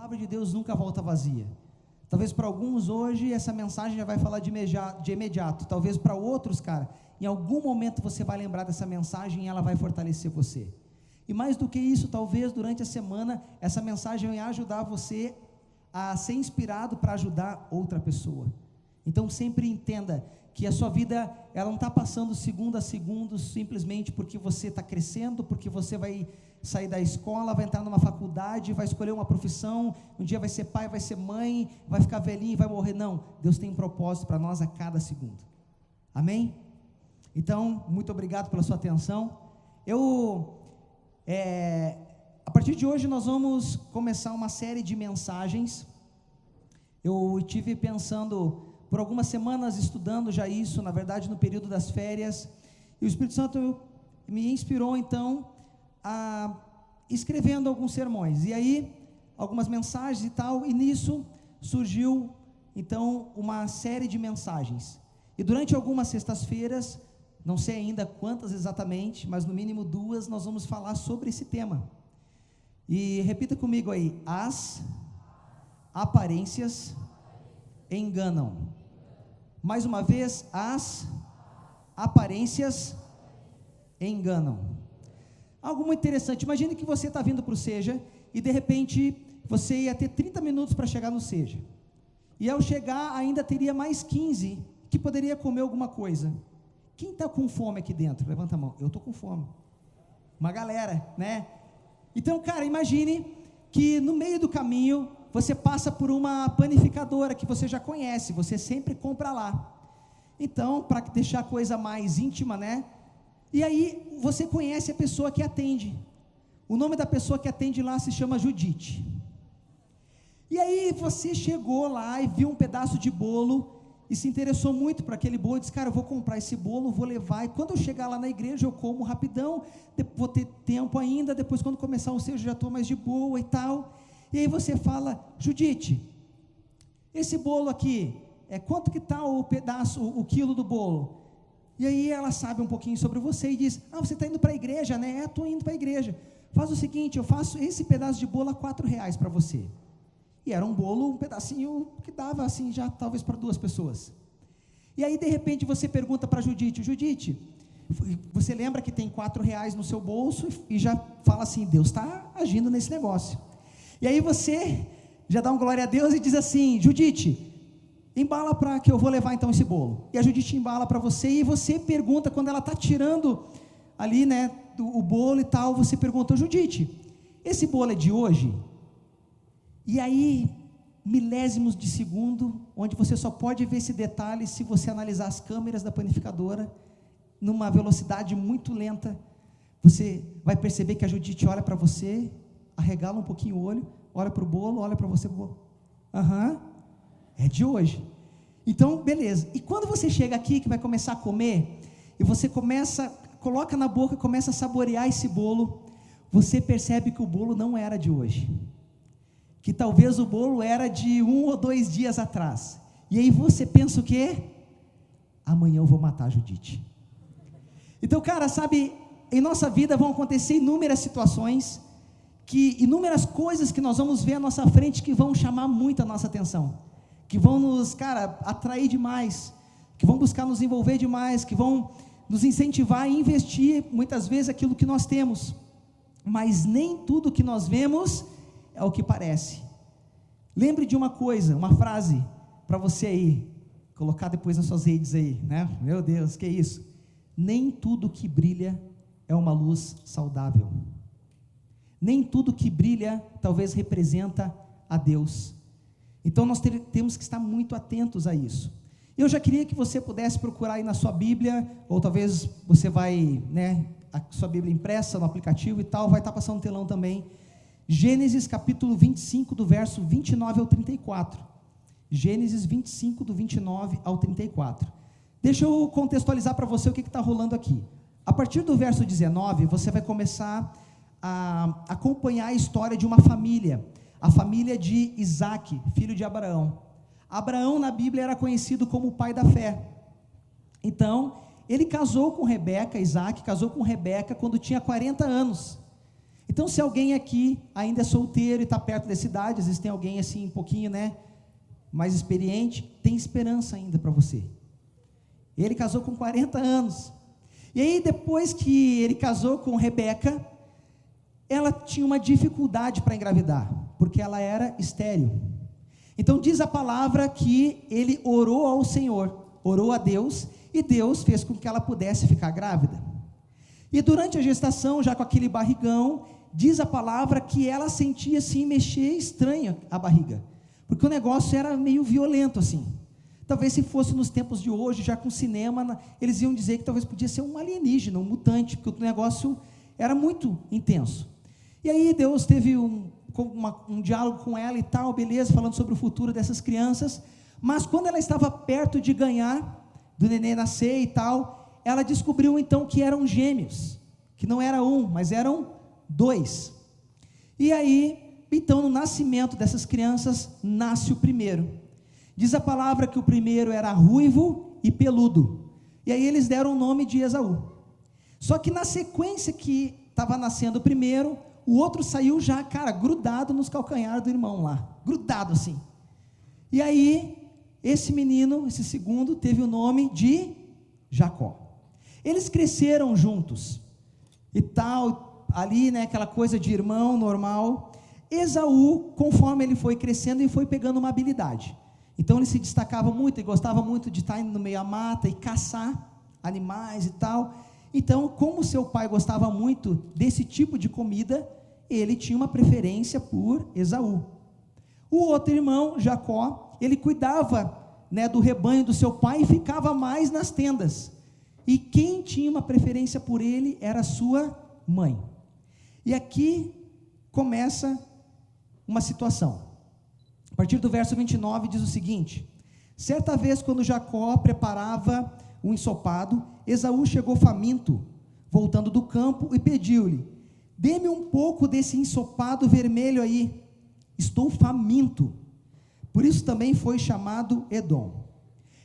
palavra de Deus nunca volta vazia. Talvez para alguns hoje essa mensagem já vai falar de imediato. Talvez para outros, cara, em algum momento você vai lembrar dessa mensagem e ela vai fortalecer você. E mais do que isso, talvez durante a semana essa mensagem vai ajudar você a ser inspirado para ajudar outra pessoa. Então sempre entenda que a sua vida, ela não está passando segundo a segundo simplesmente porque você está crescendo, porque você vai sair da escola, vai entrar numa faculdade, vai escolher uma profissão, um dia vai ser pai, vai ser mãe, vai ficar velhinho e vai morrer. Não, Deus tem um propósito para nós a cada segundo. Amém? Então, muito obrigado pela sua atenção. A partir de hoje nós vamos começar uma série de mensagens. Eu estive pensando por algumas semanas, estudando já isso, na verdade no período das férias, e o Espírito Santo me inspirou então a escrevendo alguns sermões, e aí algumas mensagens e tal, e nisso surgiu então uma série de mensagens, e durante algumas sextas-feiras, não sei ainda quantas exatamente, mas no mínimo 2, nós vamos falar sobre esse tema. E repita comigo aí: as aparências enganam. Mais uma vez, as aparências enganam. Algo muito interessante, imagine que você está vindo para o Seja, e de repente, você ia ter 30 minutos para chegar no Seja, e ao chegar ainda teria mais 15, que poderia comer alguma coisa. Quem está com fome aqui dentro? Levanta a mão. Eu estou com fome. Uma galera, né? Então, cara, imagine que no meio do caminho, você passa por uma panificadora que você já conhece, você sempre compra lá. Então, para deixar a coisa mais íntima, né? E aí, você conhece a pessoa que atende. O nome da pessoa que atende lá se chama Judite. E aí, você chegou lá e viu um pedaço de bolo e se interessou muito por aquele bolo, disse: cara, eu vou comprar esse bolo, vou levar, e quando eu chegar lá na igreja, eu como rapidão, vou ter tempo ainda, depois quando começar o Seja, eu já estou mais de boa e tal. E aí você fala: Judite, esse bolo aqui, quanto que está o pedaço, o quilo do bolo? E aí ela sabe um pouquinho sobre você e diz: ah, você está indo para a igreja, né? Estou indo para a igreja. Faz o seguinte, eu faço esse pedaço de bolo a R$4 para você. E era um bolo, um pedacinho que dava assim já talvez para 2 pessoas. E aí de repente você pergunta para Judite: Judite, você lembra que tem R$4 no seu bolso? E já fala assim: Deus está agindo nesse negócio. E aí você já dá um glória a Deus e diz assim: Judite, embala para que eu vou levar então esse bolo. E a Judite embala para você, e você pergunta, quando ela está tirando ali, né, o bolo e tal, você pergunta: Judite, esse bolo é de hoje? E aí, milésimos de segundo, onde você só pode ver esse detalhe se você analisar as câmeras da panificadora, numa velocidade muito lenta, você vai perceber que a Judite olha para você, arregala um pouquinho o olho, olha para o bolo, olha para você, é de hoje. Então, beleza. E quando você chega aqui, que vai começar a comer, e você coloca na boca, começa a saborear esse bolo, você percebe que o bolo não era de hoje, que talvez o bolo era de 1 ou 2 dias atrás, e aí você pensa o quê? Amanhã eu vou matar a Judite. Então, cara, sabe, em nossa vida vão acontecer inúmeras situações, inúmeras coisas que nós vamos ver à nossa frente, que vão chamar muito a nossa atenção, que vão nos, cara, atrair demais, que vão buscar nos envolver demais, que vão nos incentivar a investir, muitas vezes, aquilo que nós temos, mas nem tudo que nós vemos é o que parece. Lembre de uma coisa, uma frase, para você aí, colocar depois nas suas redes aí, né? Meu Deus, que isso? Nem tudo que brilha é uma luz saudável. Nem tudo que brilha, talvez representa a Deus. Então nós temos que estar muito atentos a isso. Eu já queria que você pudesse procurar aí na sua Bíblia, ou talvez você vai, né, a sua Bíblia impressa no aplicativo e tal, vai estar passando no telão também, Gênesis capítulo 25, do verso 29 ao 34, Gênesis 25, do 29 ao 34, deixa eu contextualizar para você o que está rolando aqui. A partir do verso 19, você vai começar a acompanhar a história de uma família, a família de Isaac, filho de Abraão. Abraão na Bíblia era conhecido como o pai da fé. Então, ele casou com Rebeca, Isaac casou com Rebeca quando tinha 40 anos, Então, se alguém aqui ainda é solteiro e está perto dessa idade, às vezes tem alguém assim um pouquinho, mais experiente, tem esperança ainda para você. Ele casou com 40 anos. E aí, depois que ele casou com Rebeca, ela tinha uma dificuldade para engravidar, porque ela era estéril. Então diz a palavra que ele orou ao Senhor, orou a Deus, e Deus fez com que ela pudesse ficar grávida. E durante a gestação, já com aquele barrigão, diz a palavra que ela sentia assim, mexer estranha a barriga, porque o negócio era meio violento assim. Talvez se fosse nos tempos de hoje, já com cinema, eles iam dizer que talvez podia ser um alienígena, um mutante, porque o negócio era muito intenso. E aí Deus teve um diálogo com ela e tal, beleza, falando sobre o futuro dessas crianças, mas quando ela estava perto de ganhar, do neném nascer e tal, ela descobriu então que eram gêmeos, que não era um, mas eram 2. E aí, então no nascimento dessas crianças, nasce o primeiro. Diz a palavra que o primeiro era ruivo e peludo, e aí eles deram o nome de Esaú. Só que na sequência que estava nascendo o primeiro, o outro saiu já, grudado nos calcanhares do irmão lá, grudado assim. E aí, esse menino, esse segundo, teve o nome de Jacó. Eles cresceram juntos, e tal, ali, aquela coisa de irmão normal. Esaú, conforme ele foi crescendo, ele foi pegando uma habilidade. Então ele se destacava muito, e gostava muito de estar indo no meio da mata, e caçar animais e tal. Então, como seu pai gostava muito desse tipo de comida, ele tinha uma preferência por Esaú. O outro irmão, Jacó, ele cuidava, do rebanho do seu pai e ficava mais nas tendas. E quem tinha uma preferência por ele era a sua mãe. E aqui começa uma situação. A partir do verso 29 diz o seguinte: certa vez, quando Jacó preparava um ensopado, Esaú chegou faminto, voltando do campo, e pediu-lhe: dê-me um pouco desse ensopado vermelho aí, estou faminto. Por isso também foi chamado Edom.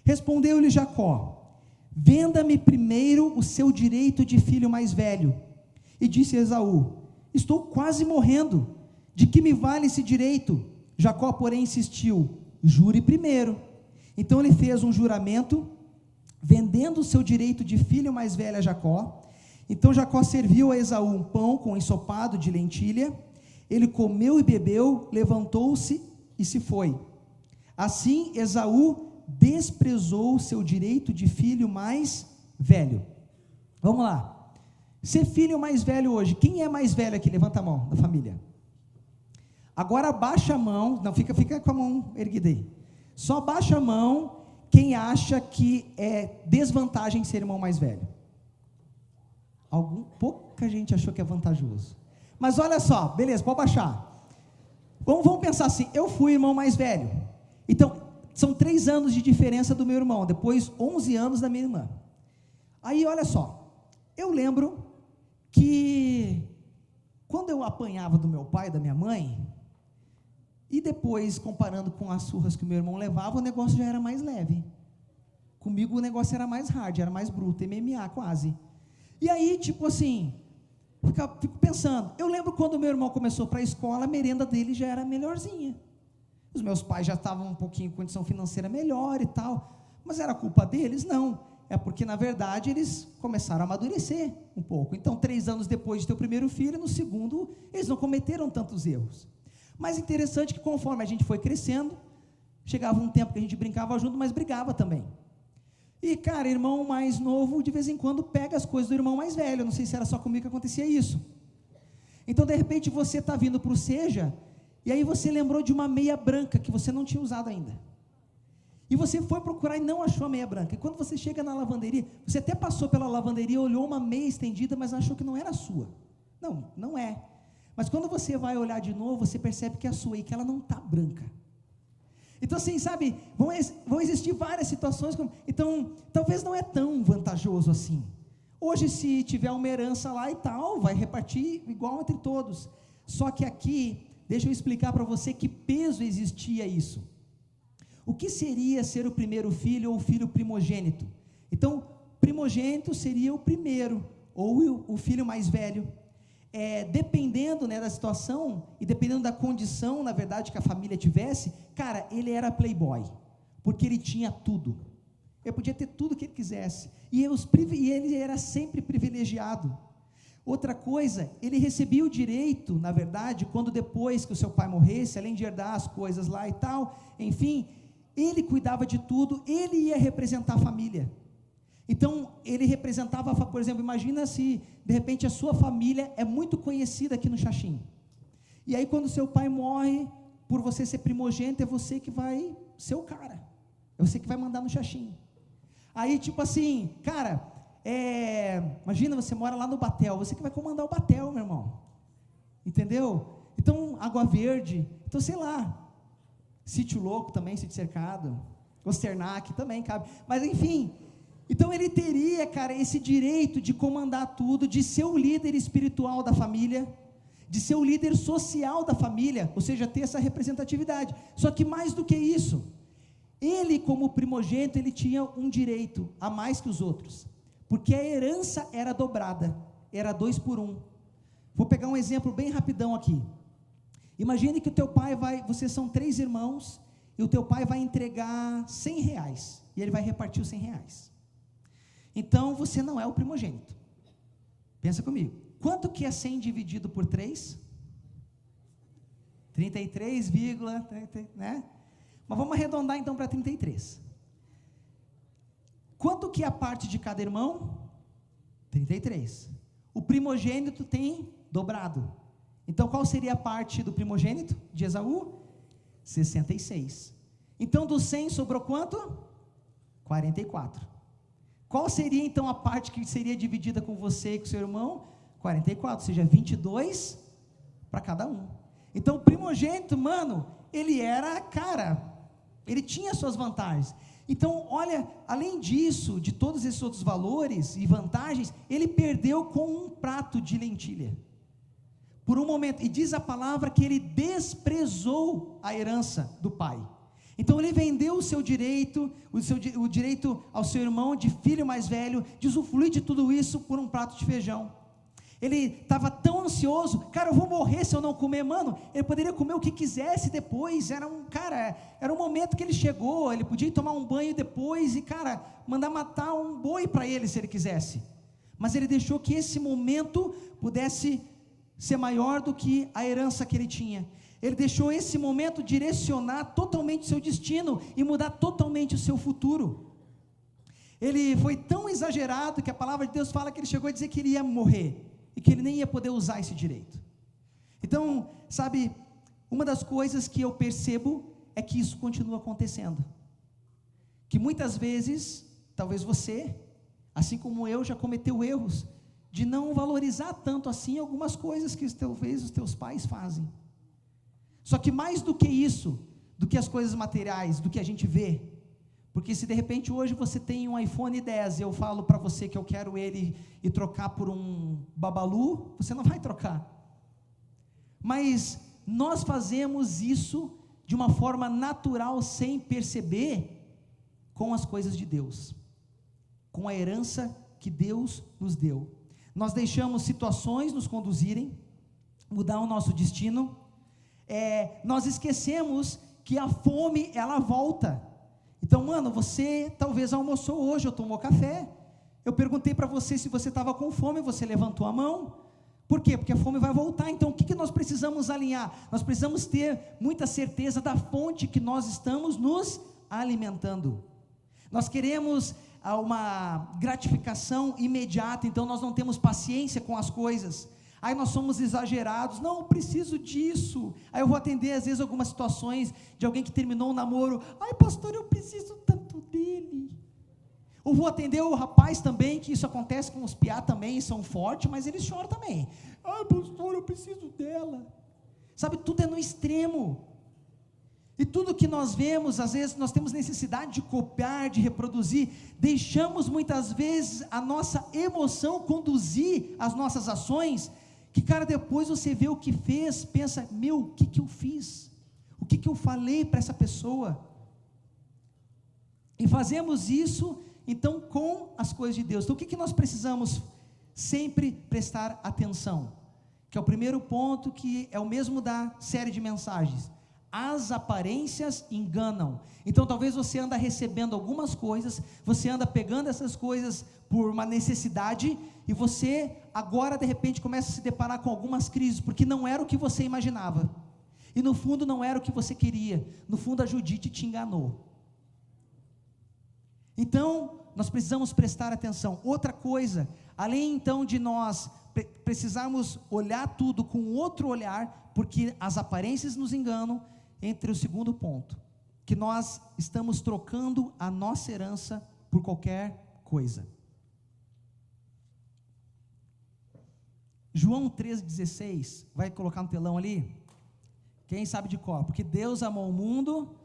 Respondeu-lhe Jacó: venda-me primeiro o seu direito de filho mais velho. E disse Esaú: estou quase morrendo, de que me vale esse direito? Jacó, porém, insistiu: jure primeiro. Então ele fez um juramento, vendendo o seu direito de filho mais velho a Jacó. Então Jacó serviu a Esaú um pão com ensopado de lentilha. Ele comeu e bebeu, levantou-se e se foi. Assim Esaú desprezou o seu direito de filho mais velho. Vamos lá. Ser filho mais velho hoje, quem é mais velho aqui? Levanta a mão, da família. Agora baixa a mão, não, fica com a mão erguida aí. Só baixa a mão quem acha que é desvantagem ser irmão mais velho. Pouca gente achou que é vantajoso. Mas olha só, beleza, pode baixar. Vamos pensar assim, eu fui irmão mais velho. Então, são 3 anos de diferença do meu irmão, depois 11 anos da minha irmã. Aí, olha só, eu lembro que quando eu apanhava do meu pai e da minha mãe, e depois comparando com as surras que o meu irmão levava, o negócio já era mais leve. Comigo o negócio era mais hard, era mais bruto, MMA quase. E aí, tipo assim, fico pensando, eu lembro quando o meu irmão começou para a escola, a merenda dele já era melhorzinha. Os meus pais já estavam um pouquinho com condição financeira melhor e tal, mas era culpa deles? Não, é porque na verdade eles começaram a amadurecer um pouco. Então 3 anos depois de ter o primeiro filho, no segundo eles não cometeram tantos erros. Mas interessante que conforme a gente foi crescendo, chegava um tempo que a gente brincava junto, mas brigava também. E cara, irmão mais novo de vez em quando pega as coisas do irmão mais velho. Não sei se era só comigo que acontecia isso. Então de repente você está vindo para o Seja, e aí você lembrou de uma meia branca que você não tinha usado ainda. E você foi procurar e não achou a meia branca. E quando você chega na lavanderia, você até passou pela lavanderia, olhou uma meia estendida, mas achou que não era sua. Não, não é. Mas quando você vai olhar de novo, você percebe que é a sua e que ela não está branca. Então assim, sabe, vão existir várias situações, então talvez não é tão vantajoso assim. Hoje se tiver uma herança lá e tal, vai repartir igual entre todos. Só que aqui, deixa eu explicar para você que peso existia isso. O que seria ser o primeiro filho ou o filho primogênito? Então, primogênito seria o primeiro, ou o filho mais velho. dependendo, né, da situação e dependendo da condição, na verdade, que a família tivesse, cara, ele era playboy, porque ele tinha tudo. Ele podia ter tudo que ele quisesse, e ele era sempre privilegiado. Outra coisa, ele recebia o direito, na verdade, quando depois que o seu pai morresse, além de herdar as coisas lá e tal, enfim, ele cuidava de tudo, ele ia representar a família. Então, ele representava, por exemplo, imagina se, de repente, a sua família é muito conhecida aqui no Xaxim. E aí, quando seu pai morre, por você ser primogênito, é você que vai ser o cara. É você que vai mandar no Xaxim. Aí, tipo assim, cara, imagina, você mora lá no Batel, você que vai comandar o Batel, meu irmão. Entendeu? Então, Água Verde, então, sei lá, Sítio Louco também, Sítio Cercado, Osternac também cabe. Mas, enfim... Então ele teria, cara, esse direito de comandar tudo, de ser o líder espiritual da família, de ser o líder social da família, ou seja, ter essa representatividade. Só que mais do que isso, ele como primogênito, ele tinha um direito a mais que os outros, porque a herança era dobrada, era 2 por 1. Vou pegar um exemplo bem rapidão aqui. Imagine que o teu pai vocês são 3 irmãos, e o teu pai vai entregar R$100, e ele vai repartir os R$100. Então, você não é o primogênito. Pensa comigo. Quanto que é 100 dividido por 3? 33, né? Mas vamos arredondar então para 33. Quanto que é a parte de cada irmão? 33. O primogênito tem dobrado. Então, qual seria a parte do primogênito de Esaú? 66. Então, do 100 sobrou quanto? 44. Qual seria então a parte que seria dividida com você e com seu irmão? 44, ou seja, 22 para cada um. Então o primogênito, mano, ele era, cara, ele tinha suas vantagens. Então, olha, além disso, de todos esses outros valores e vantagens, ele perdeu com um prato de lentilha. Por um momento, e diz a palavra que ele desprezou a herança do pai. Então ele vendeu o seu direito, o direito ao seu irmão de filho mais velho, de usufruir de tudo isso por um prato de feijão. Ele estava tão ansioso, cara, eu vou morrer se eu não comer, mano. Ele poderia comer o que quisesse depois, era um momento que ele chegou, ele podia ir tomar um banho depois e, cara, mandar matar um boi para ele se ele quisesse. Mas ele deixou que esse momento pudesse ser maior do que a herança que ele tinha. Ele deixou esse momento direcionar totalmente o seu destino e mudar totalmente o seu futuro. Ele foi tão exagerado que a palavra de Deus fala que ele chegou a dizer que ele ia morrer e que ele nem ia poder usar esse direito. Então, sabe, uma das coisas que eu percebo é que isso continua acontecendo. Que muitas vezes, talvez você, assim como eu, já cometeu erros de não valorizar tanto assim algumas coisas que talvez os teus pais fazem. Só que mais do que isso, do que as coisas materiais, do que a gente vê, porque se de repente hoje você tem um iPhone 10 e eu falo para você que eu quero ele e trocar por um Babalu, você não vai trocar. Mas nós fazemos isso de uma forma natural, sem perceber, com as coisas de Deus, com a herança que Deus nos deu. Nós deixamos situações nos conduzirem, mudar o nosso destino. Nós esquecemos que a fome, ela volta. Então, mano, você talvez almoçou hoje, ou tomou café, eu perguntei para você se você estava com fome, você levantou a mão. Por quê? Porque a fome vai voltar. Então, o que nós precisamos alinhar? Nós precisamos ter muita certeza da fonte que nós estamos nos alimentando. Nós queremos uma gratificação imediata, então nós não temos paciência com as coisas. Aí nós somos exagerados, não, eu preciso disso. Aí eu vou atender às vezes algumas situações de alguém que terminou um namoro, ai pastor, eu preciso tanto dele. Ou vou atender o rapaz também, que isso acontece com os piá também, são fortes, mas eles choram também. Ai pastor, eu preciso dela. Sabe, tudo é no extremo. E tudo que nós vemos, às vezes nós temos necessidade de copiar, de reproduzir, deixamos muitas vezes a nossa emoção conduzir as nossas ações, que cara, depois você vê o que fez, pensa, meu, o que eu fiz? O que eu falei para essa pessoa? E fazemos isso, então, com as coisas de Deus. Então, o que nós precisamos sempre prestar atenção? que é o primeiro ponto, que é o mesmo da série de mensagens. As aparências enganam. Então talvez você anda recebendo algumas coisas, você anda pegando essas coisas por uma necessidade, e você agora de repente começa a se deparar com algumas crises, porque não era o que você imaginava, e no fundo não era o que você queria, no fundo a Judite te enganou. Então nós precisamos prestar atenção. Outra coisa, além então de nós precisarmos olhar tudo com outro olhar, porque as aparências nos enganam, entre o segundo ponto, que nós estamos trocando a nossa herança por qualquer coisa. João 3,16, vai colocar no telão ali? Quem sabe de cor? Porque Deus amou o mundo,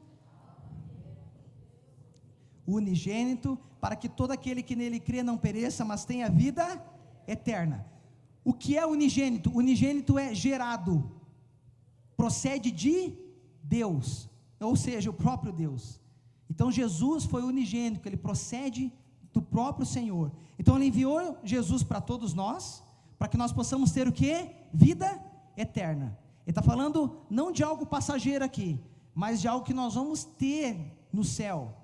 o unigênito, para que todo aquele que nele crê não pereça, mas tenha vida eterna. O que é unigênito? Unigênito é gerado, procede de Deus, ou seja, o próprio Deus. Então Jesus foi unigênito, ele procede do próprio Senhor. Então ele enviou Jesus para todos nós, para que nós possamos ter o que? Vida eterna. Ele está falando não de algo passageiro aqui, mas de algo que nós vamos ter no céu.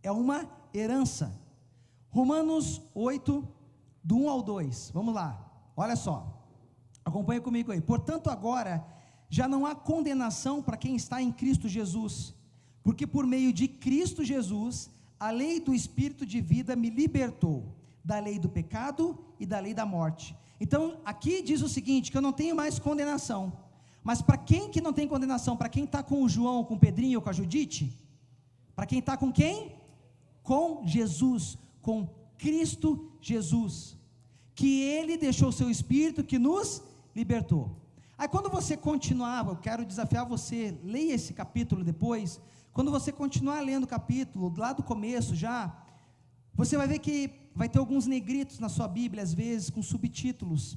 É uma herança. Romanos 8, do 1 ao 2, vamos lá, olha só, acompanha comigo aí. Portanto agora já não há condenação para quem está em Cristo Jesus, porque por meio de Cristo Jesus, a lei do Espírito de vida me libertou da lei do pecado e da lei da morte. Então aqui diz o seguinte, que eu não tenho mais condenação, mas para quem que não tem condenação? Para quem está com o João, com o Pedrinho ou com a Judite? Para quem está com quem? Com Jesus, com Cristo Jesus, que Ele deixou o seu Espírito que nos libertou. Aí quando você continuar, eu quero desafiar você, leia esse capítulo depois. Quando você continuar lendo o capítulo, lá do começo já, você vai ver que vai ter alguns negritos na sua Bíblia, às vezes com subtítulos,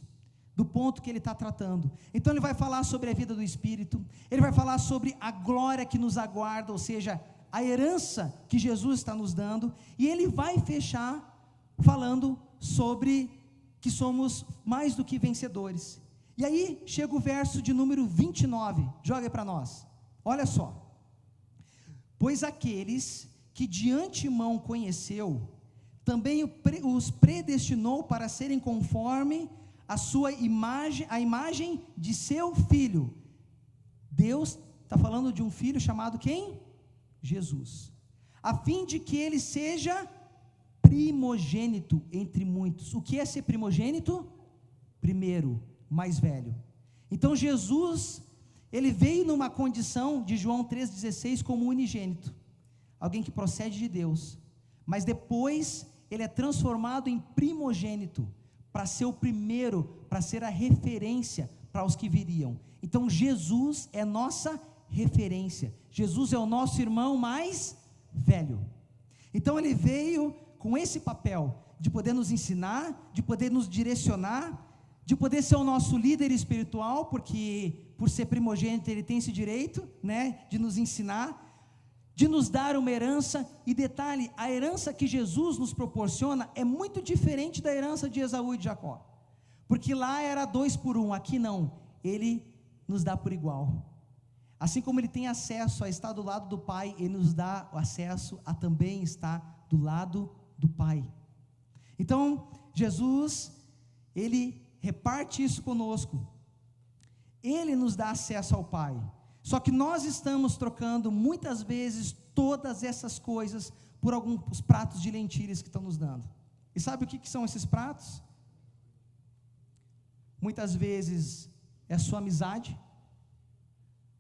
do ponto que ele está tratando. Então ele vai falar sobre a vida do Espírito, ele vai falar sobre a glória que nos aguarda, ou seja, a herança que Jesus está nos dando, e ele vai fechar falando sobre que somos mais do que vencedores. E aí chega o verso de número 29, joga aí para nós, olha só: pois aqueles que de antemão conheceu, também os predestinou para serem conforme a sua imagem, a imagem de seu Filho. Deus está falando de um filho chamado quem? Jesus, a fim de que ele seja primogênito entre muitos. O que é ser primogênito? Primeiro, mais velho. Então Jesus, ele veio numa condição de João 3,16 como unigênito, alguém que procede de Deus, mas depois ele é transformado em primogênito, para ser o primeiro, para ser a referência para os que viriam. Então Jesus é nossa referência, Jesus é o nosso irmão mais velho. Então ele veio com esse papel de poder nos ensinar, de poder nos direcionar, de poder ser o nosso líder espiritual, porque por ser primogênito ele tem esse direito, né, de nos ensinar, de nos dar uma herança. E detalhe, a herança que Jesus nos proporciona é muito diferente da herança de Esaú e de Jacó, porque lá era 2 por 1, aqui não, ele nos dá por igual. Assim como ele tem acesso a estar do lado do Pai, ele nos dá o acesso a também estar do lado do Pai. Então Jesus, ele reparte isso conosco, ele nos dá acesso ao Pai. Só que nós estamos trocando muitas vezes todas essas coisas por alguns pratos de lentilhas que estão nos dando. E sabe o que são esses pratos? Muitas vezes é a sua amizade,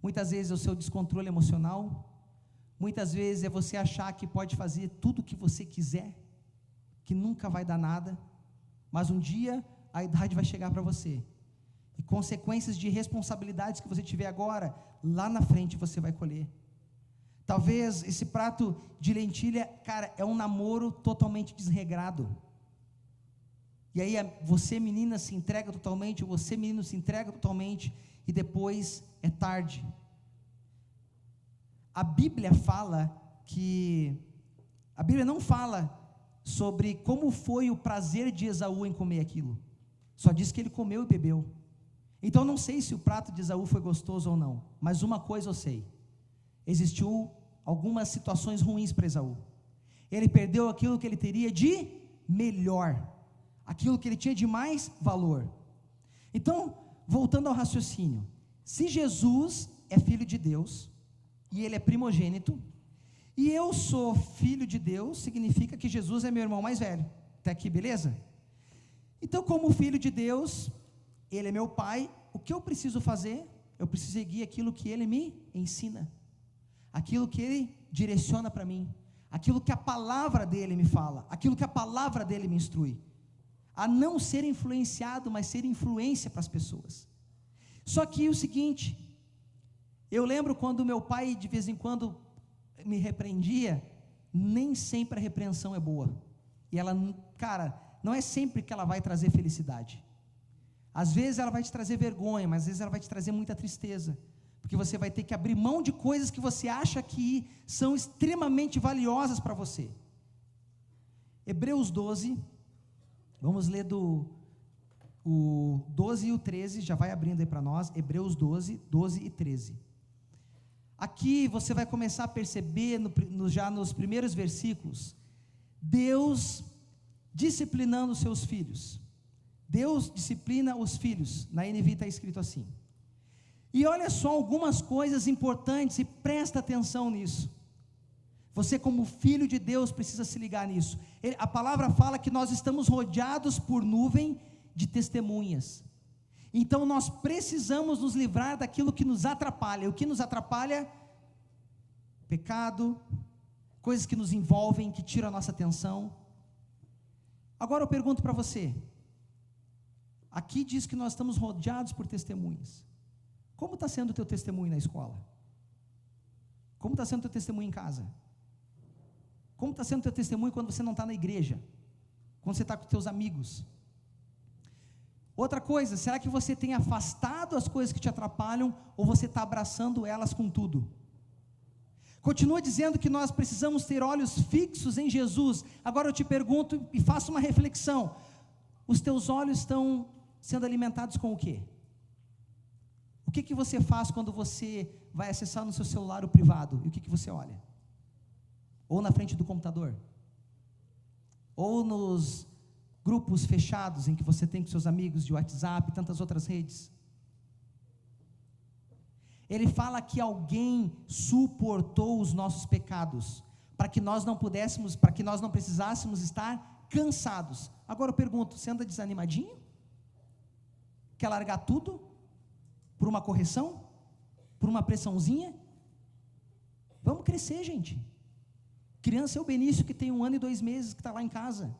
muitas vezes é o seu descontrole emocional, muitas vezes é você achar que pode fazer tudo o que você quiser, que nunca vai dar nada, mas um dia a idade vai chegar para você, e consequências de responsabilidades que você tiver agora, lá na frente você vai colher. Talvez esse prato de lentilha, cara, é um namoro totalmente desregrado, e aí você menina se entrega totalmente, ou você menino se entrega totalmente, e depois é tarde. A Bíblia não fala sobre como foi o prazer de Esaú em comer aquilo, só diz que ele comeu e bebeu. Então não sei se o prato de Esaú foi gostoso ou não, mas uma coisa eu sei: existiu algumas situações ruins para Esaú. Ele perdeu aquilo que ele teria de melhor, aquilo que ele tinha de mais valor. Então, voltando ao raciocínio, se Jesus é filho de Deus, e ele é primogênito, e eu sou filho de Deus, significa que Jesus é meu irmão mais velho. Até aqui, beleza? Então, como filho de Deus, ele é meu pai, o que eu preciso fazer? Eu preciso seguir aquilo que ele me ensina, aquilo que ele direciona para mim, aquilo que a palavra dele me fala, aquilo que a palavra dele me instrui, a não ser influenciado, mas ser influência para as pessoas. Só que o seguinte, eu lembro quando meu pai de vez em quando me repreendia, nem sempre a repreensão é boa, e ela, cara, não é sempre que ela vai trazer felicidade. Às vezes ela vai te trazer vergonha, mas às vezes ela vai te trazer muita tristeza, porque você vai ter que abrir mão de coisas que você acha que são extremamente valiosas para você. Hebreus 12, vamos ler o 12 e o 13, já vai abrindo aí para nós, Hebreus 12 e 13. Aqui você vai começar a perceber, já nos primeiros versículos, Deus disciplinando os seus filhos. Deus disciplina os filhos, na NVI está escrito assim. E olha só algumas coisas importantes, e presta atenção nisso. Você, como filho de Deus, precisa se ligar nisso. A palavra fala que nós estamos rodeados por nuvem de testemunhas. Então nós precisamos nos livrar daquilo que nos atrapalha. O que nos atrapalha? Pecado, coisas que nos envolvem, que tiram a nossa atenção. Agora eu pergunto para você, aqui diz que nós estamos rodeados por testemunhas. Como está sendo o teu testemunho na escola? Como está sendo o teu testemunho em casa? Como está sendo o teu testemunho quando você não está na igreja? Quando você está com os teus amigos? Outra coisa, será que você tem afastado as coisas que te atrapalham, ou você está abraçando elas com tudo? Continua dizendo que nós precisamos ter olhos fixos em Jesus. Agora eu te pergunto e faço uma reflexão: os teus olhos estão sendo alimentados com o quê? O que você faz quando você vai acessar no seu celular o privado? E o que você olha? Ou na frente do computador? Ou nos grupos fechados em que você tem com seus amigos de WhatsApp e tantas outras redes? Ele fala que alguém suportou os nossos pecados, para que nós não precisássemos estar cansados. Agora eu pergunto, você anda desanimadinho? Quer largar tudo? Por uma correção? Por uma pressãozinha? Vamos crescer, gente. Criança é o Benício, que tem 1 ano e 2 meses, que está lá em casa.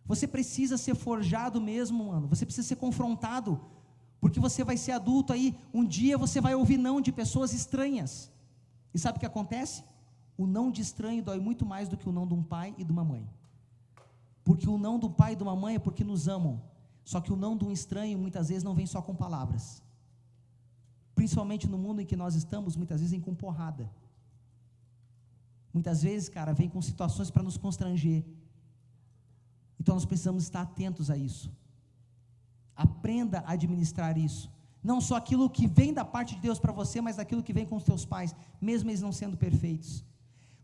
Você precisa ser forjado mesmo, mano. Você precisa ser confrontado, porque você vai ser adulto aí, um dia você vai ouvir não de pessoas estranhas. E sabe o que acontece? O não de estranho dói muito mais do que o não de um pai e de uma mãe. Porque o não do pai e de uma mãe é porque nos amam. Só que o não de um estranho muitas vezes não vem só com palavras. Principalmente no mundo em que nós estamos, muitas vezes vem com porrada. Muitas vezes, cara, vem com situações para nos constranger. Então nós precisamos estar atentos a isso. Aprenda a administrar isso. Não só aquilo que vem da parte de Deus para você, mas aquilo que vem com os teus pais, mesmo eles não sendo perfeitos.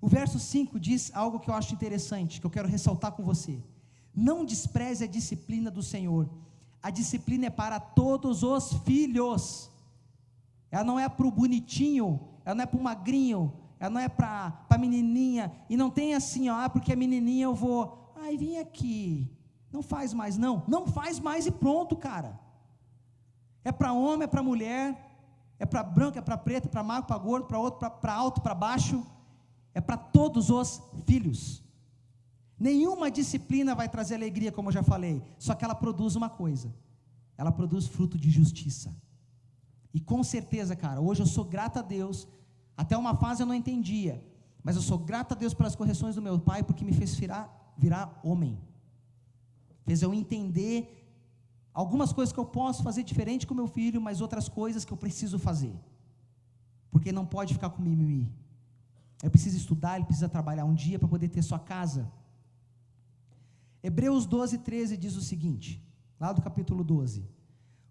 O verso 5 diz algo que eu acho interessante, que eu quero ressaltar com você. Não despreze a disciplina do Senhor. A disciplina é para todos os filhos. Ela não é para o bonitinho, ela não é para o magrinho, ela não é para a menininha. E não tem assim, porque a menininha eu vou, vem aqui. Não faz mais, não faz mais e pronto, cara. É para homem, é para mulher, é para branco, é para preto, é para magro, para gordo, para outro, para alto, para baixo. É para todos os filhos. Nenhuma disciplina vai trazer alegria, como eu já falei, só que ela produz uma coisa: ela produz fruto de justiça. E com certeza, cara, hoje eu sou grato a Deus. Até uma fase eu não entendia, mas eu sou grato a Deus pelas correções do meu pai, porque me fez virar homem, fez eu entender algumas coisas que eu posso fazer diferente com meu filho, mas outras coisas que eu preciso fazer, porque não pode ficar com mimimi. Ele precisa estudar, ele precisa trabalhar um dia para poder ter sua casa. Hebreus 12, 13 diz o seguinte, lá do capítulo 12: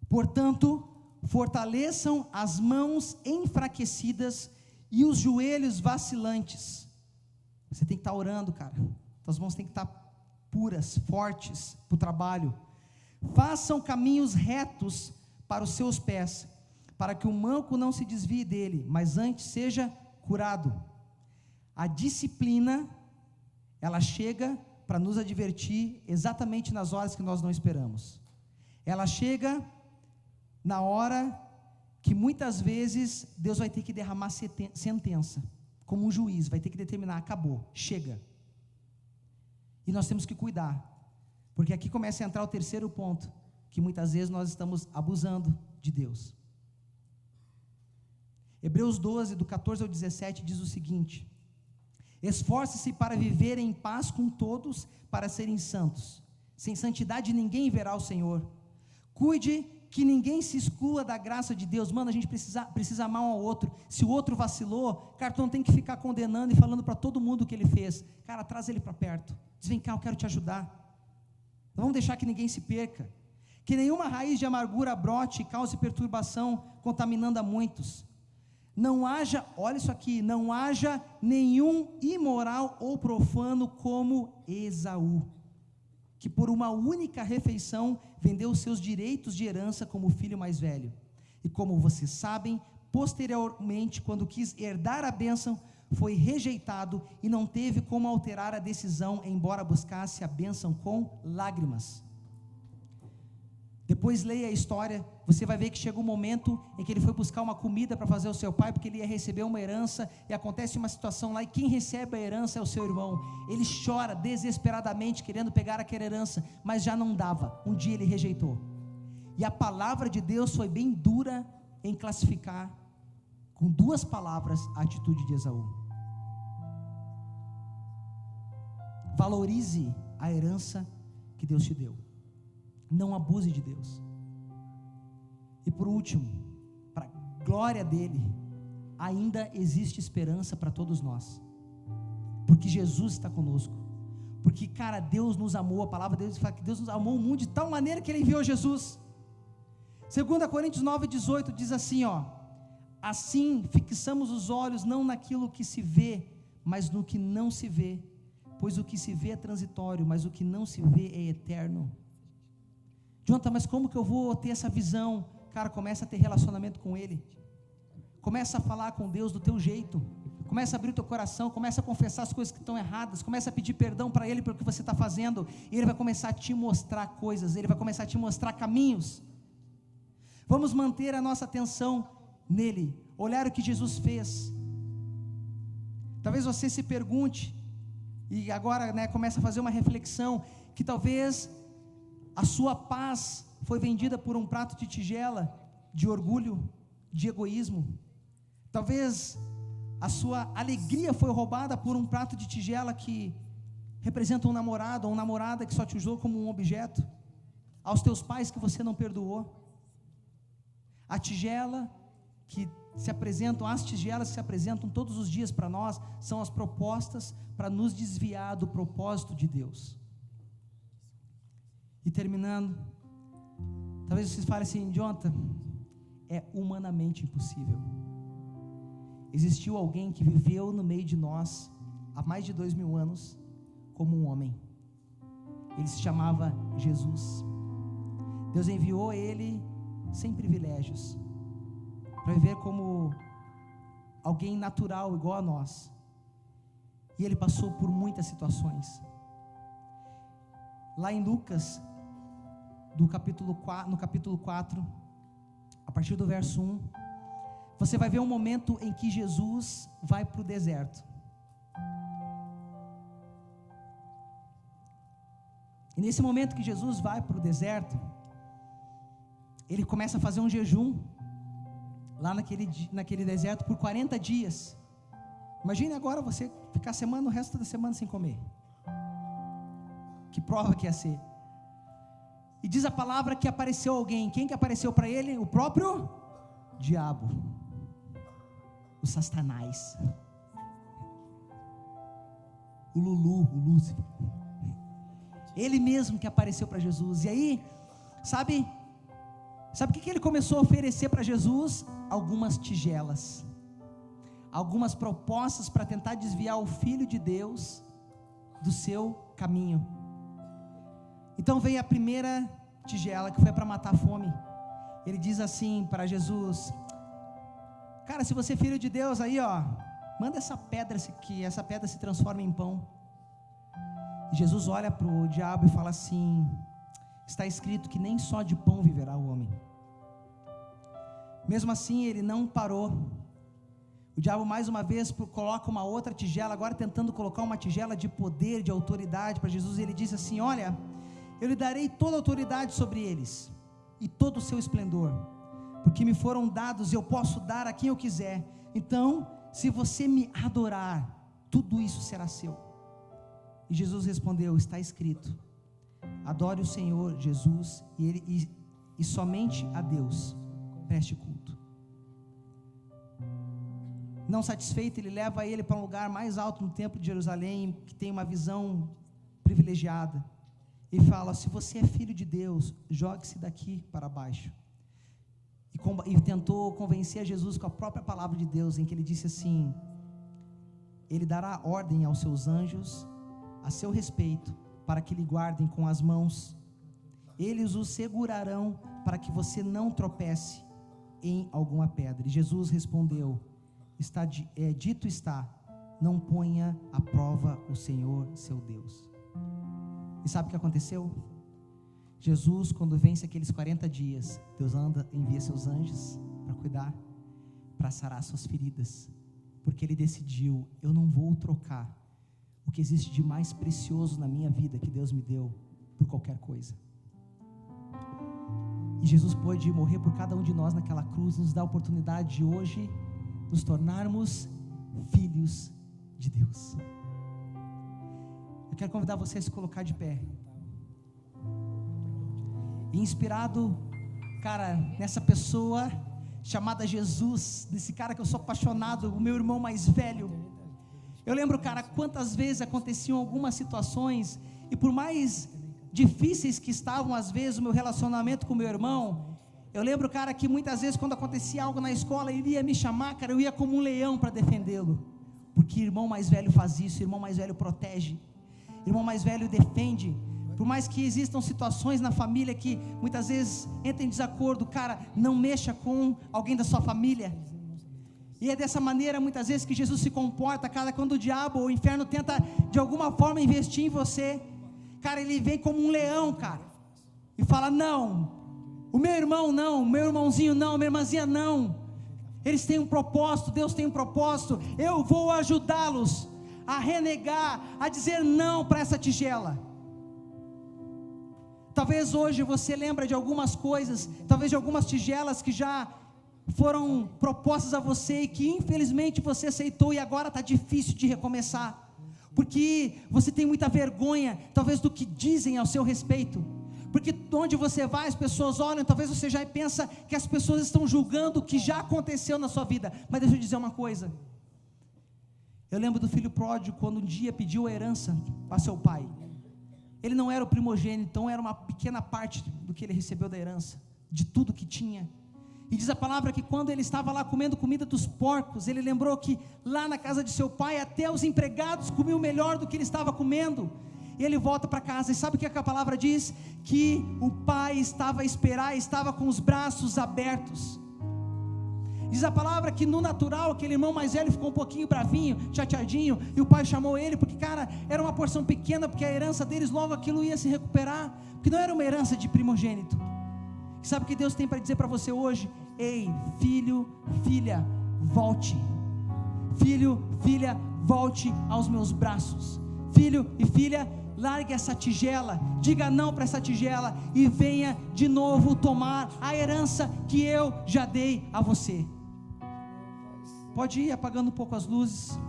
Portanto, fortaleçam as mãos enfraquecidas e os joelhos vacilantes. Você tem que estar orando, cara. Suas mãos têm que estar puras, fortes para o trabalho. Façam caminhos retos para os seus pés, para que o manco não se desvie dele, mas antes seja curado. A disciplina, ela chega para nos advertir exatamente nas horas que nós não esperamos. Ela chega na hora que muitas vezes Deus vai ter que derramar sentença, como um juiz, vai ter que determinar, acabou, chega. E nós temos que cuidar, porque aqui começa a entrar o terceiro ponto, que muitas vezes nós estamos abusando de Deus. Hebreus 12, do 14 ao 17, diz o seguinte: esforce-se para viver em paz com todos, para serem santos. Sem santidade ninguém verá o Senhor. Cuide que ninguém se exclua da graça de Deus. Mano, a gente precisa amar um ao outro. Se o outro vacilou, cara, tu não tem que ficar condenando e falando para todo mundo o que ele fez. Cara, traz ele para perto. Diz, vem cá, eu quero te ajudar. Não vamos deixar que ninguém se perca. Que nenhuma raiz de amargura brote e cause perturbação, contaminando a muitos. Não haja, olha isso aqui, não haja nenhum imoral ou profano como Esaú, que por uma única refeição vendeu seus direitos de herança como filho mais velho. E como vocês sabem, posteriormente, quando quis herdar a bênção, foi rejeitado e não teve como alterar a decisão, embora buscasse a bênção com lágrimas. Depois leia a história, você vai ver que chegou um momento em que ele foi buscar uma comida para fazer ao seu pai, porque ele ia receber uma herança, e acontece uma situação lá, e quem recebe a herança é o seu irmão. Ele chora desesperadamente, querendo pegar aquela herança, mas já não dava. Um dia ele rejeitou, e a palavra de Deus foi bem dura em classificar, com duas palavras, a atitude de Esaú. Valorize a herança que Deus te deu. Não abuse de Deus. E por último, para a glória dele, ainda existe esperança para todos nós, porque Jesus está conosco, porque, cara, Deus nos amou. A palavra de Deus fala que Deus nos amou o mundo de tal maneira que ele enviou Jesus. 2 Coríntios 9:18 diz assim, assim fixamos os olhos não naquilo que se vê, mas no que não se vê, pois o que se vê é transitório, mas o que não se vê é eterno. Jonathan, mas como que eu vou ter essa visão? Cara, começa a ter relacionamento com Ele, começa a falar com Deus do teu jeito, começa a abrir o teu coração, começa a confessar as coisas que estão erradas, começa a pedir perdão para Ele pelo que você está fazendo, e Ele vai começar a te mostrar coisas, Ele vai começar a te mostrar caminhos. Vamos manter a nossa atenção nele, olhar o que Jesus fez. Talvez você se pergunte, e agora, começa a fazer uma reflexão, que talvez a sua paz foi vendida por um prato de tigela, de orgulho, de egoísmo. Talvez a sua alegria foi roubada por um prato de tigela que representa um namorado ou uma namorada que só te usou como um objeto, aos teus pais que você não perdoou. A tigela que se apresentam, as tigelas que se apresentam todos os dias para nós, são as propostas para nos desviar do propósito de Deus. E terminando, talvez vocês falem assim, Jonathan, é humanamente impossível. Existiu alguém que viveu no meio de nós há mais de 2000 anos como um homem. Ele se chamava Jesus. Deus enviou ele sem privilégios, para viver como alguém natural igual a nós. E ele passou por muitas situações. Lá em Lucas, no capítulo 4, a partir do verso 1, você vai ver um momento em que Jesus vai para o deserto. E nesse momento que Jesus vai para o deserto, ele começa a fazer um jejum, lá naquele deserto, por 40 dias. Imagine agora você ficar o resto da semana sem comer. Que prova que ia ser. E diz a palavra que apareceu alguém. Quem que apareceu para ele? O próprio diabo, o Satanás, o Lúcifer, ele mesmo que apareceu para Jesus. E aí, sabe, Sabe o que ele começou a oferecer para Jesus? Algumas tigelas, algumas propostas para tentar desviar o Filho de Deus do seu caminho. Então veio a primeira tigela, que foi para matar a fome. Ele diz assim para Jesus: cara, se você é filho de Deus, aí ó, manda essa pedra, que essa pedra se transforme em pão. E Jesus olha para o diabo e fala assim: está escrito que nem só de pão viverá o homem. Mesmo assim ele não parou. O diabo mais uma vez coloca uma outra tigela, agora tentando colocar uma tigela de poder, de autoridade para Jesus. E ele diz assim: olha, eu lhe darei toda a autoridade sobre eles, e todo o seu esplendor, porque me foram dados, eu posso dar a quem eu quiser. Então, se você me adorar, tudo isso será seu. E Jesus respondeu: está escrito, adore o Senhor Jesus, e somente a Deus preste culto. Não satisfeito, ele leva ele para um lugar mais alto no templo de Jerusalém, que tem uma visão privilegiada, e fala: se você é filho de Deus, jogue-se daqui para baixo. E tentou convencer a Jesus com a própria palavra de Deus, em que ele disse assim: ele dará ordem aos seus anjos a seu respeito, para que lhe guardem com as mãos, eles o segurarão, para que você não tropece em alguma pedra. E Jesus respondeu: dito está, não ponha à prova o Senhor seu Deus. E sabe o que aconteceu? Jesus, quando vence aqueles 40 dias, Deus envia seus anjos para cuidar, para sarar suas feridas, porque ele decidiu: eu não vou trocar o que existe de mais precioso na minha vida, que Deus me deu, por qualquer coisa. E Jesus pôde morrer por cada um de nós naquela cruz, nos dá a oportunidade de hoje nos tornarmos filhos de Deus. Eu quero convidar você a se colocar de pé. E inspirado, cara, nessa pessoa chamada Jesus, desse cara que eu sou apaixonado, o meu irmão mais velho. Eu lembro, cara, quantas vezes aconteciam algumas situações, e por mais difíceis que estavam às vezes o meu relacionamento com o meu irmão, eu lembro, cara, que muitas vezes quando acontecia algo na escola, ele ia me chamar, cara, eu ia como um leão para defendê-lo, porque irmão mais velho faz isso, irmão mais velho protege, irmão mais velho defende. Por mais que existam situações na família que muitas vezes entrem em desacordo, cara, não mexa com alguém da sua família. E é dessa maneira muitas vezes que Jesus se comporta, cara, quando o diabo ou o inferno tenta de alguma forma investir em você, cara, ele vem como um leão, cara, e fala: não, o meu irmão não, o meu irmãozinho não, a minha irmãzinha não, eles têm um propósito, Deus tem um propósito, eu vou ajudá-los a renegar, a dizer não para essa tigela. Talvez hoje você lembra de algumas coisas, talvez de algumas tigelas que já foram propostas a você e que infelizmente você aceitou, e agora está difícil de recomeçar, porque você tem muita vergonha, talvez do que dizem ao seu respeito, porque onde você vai as pessoas olham, talvez você já pensa que as pessoas estão julgando o que já aconteceu na sua vida. Mas deixa eu dizer uma coisa, eu lembro do filho pródigo, quando um dia pediu a herança para seu pai. Ele não era o primogênito, então era uma pequena parte do que ele recebeu da herança, de tudo que tinha. E diz a palavra que quando ele estava lá comendo comida dos porcos, ele lembrou que lá na casa de seu pai, até os empregados comiam melhor do que ele estava comendo. E ele volta para casa, e sabe o que a palavra diz? Que o pai estava a esperar, estava com os braços abertos. Diz a palavra que no natural, aquele irmão mais velho ficou um pouquinho bravinho, chateadinho, e o pai chamou ele, porque, cara, era uma porção pequena, porque a herança deles, logo aquilo ia se recuperar, porque não era uma herança de primogênito. E sabe o que Deus tem para dizer para você hoje? Ei, filho, filha, volte. Filho, filha, volte aos meus braços. Filho e filha, largue essa tigela, diga não para essa tigela, e venha de novo tomar a herança que eu já dei a você. Pode ir apagando um pouco as luzes.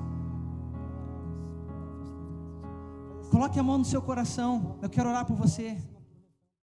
Coloque a mão no seu coração. Eu quero orar por você.